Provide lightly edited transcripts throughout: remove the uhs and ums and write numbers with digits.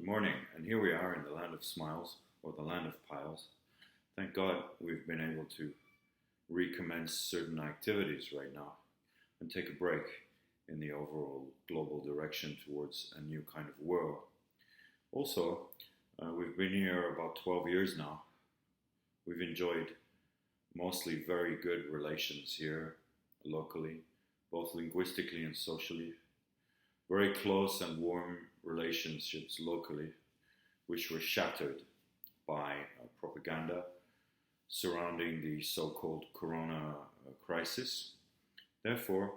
morning, and here we are in the land of smiles, or the land of piles. Thank God we've been able to recommence certain activities right now and take a break in the overall global direction towards a new kind of world. Also, we've been here about 12 years now. We've enjoyed mostly very good relations here locally, both linguistically and socially. Very close and warm relationships locally, which were shattered by propaganda surrounding the so-called corona crisis. Therefore,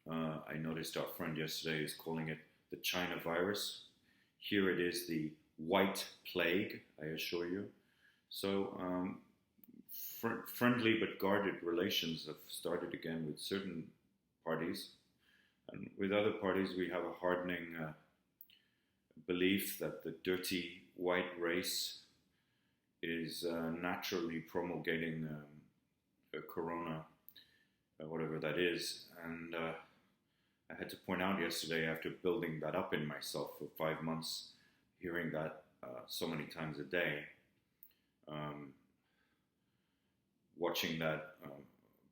I noticed our friend yesterday is calling it the China virus. Here it is the white plague, I assure you. So friendly but guarded relations have started again with certain parties. And with other parties, we have a hardening belief that the dirty white race is naturally promulgating a corona, whatever that is. And I had to point out yesterday, after building that up in myself for 5 months, hearing that so many times a day, watching that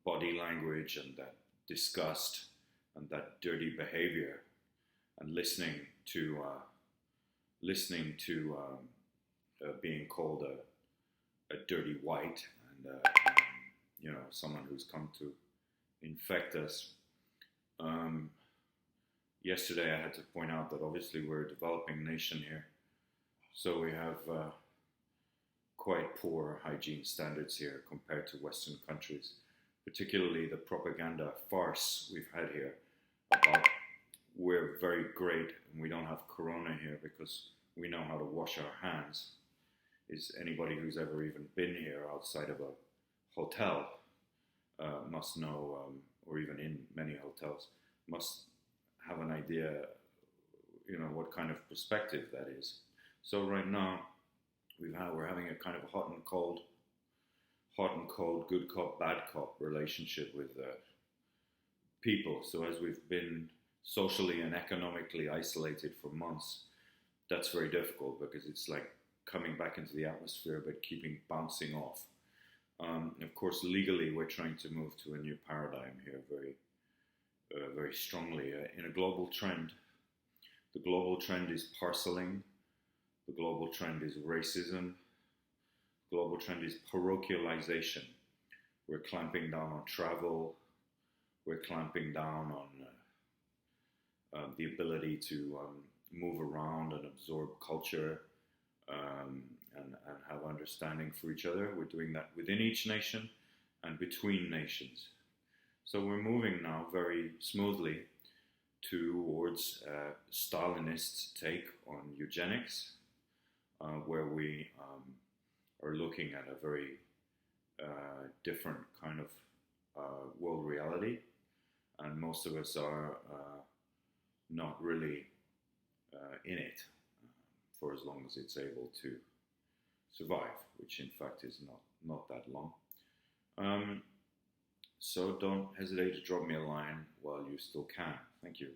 body language and that disgust and that dirty behavior, and listening to being called a dirty white and someone who's come to infect us. Yesterday I had to point out that obviously we're a developing nation here, so we have quite poor hygiene standards here compared to Western countries, particularly the propaganda farce we've had here about we're very great and we don't have corona here because we know how to wash our hands. Is anybody who's ever even been here outside of a hotel must know, or even in many hotels, must have an idea, what kind of perspective that is. So right now, we're having a kind of hot and cold, good cop, bad cop relationship with people. So as we've been socially and economically isolated for months, that's very difficult because it's like coming back into the atmosphere but keeping bouncing off. Of course, legally, we're trying to move to a new paradigm here very strongly in a global trend. The global trend is parceling. The global trend is racism. The global trend is parochialization. We're clamping down on travel. We're clamping down on the ability to move around and absorb culture and have understanding for each other. We're doing that within each nation and between nations. So we're moving now very smoothly towards Stalinist take on eugenics, where we are looking at a very different kind of world reality, and most of us are not really in it for as long as it's able to survive, which in fact is not that long. So don't hesitate to drop me a line while you still can. Thank you.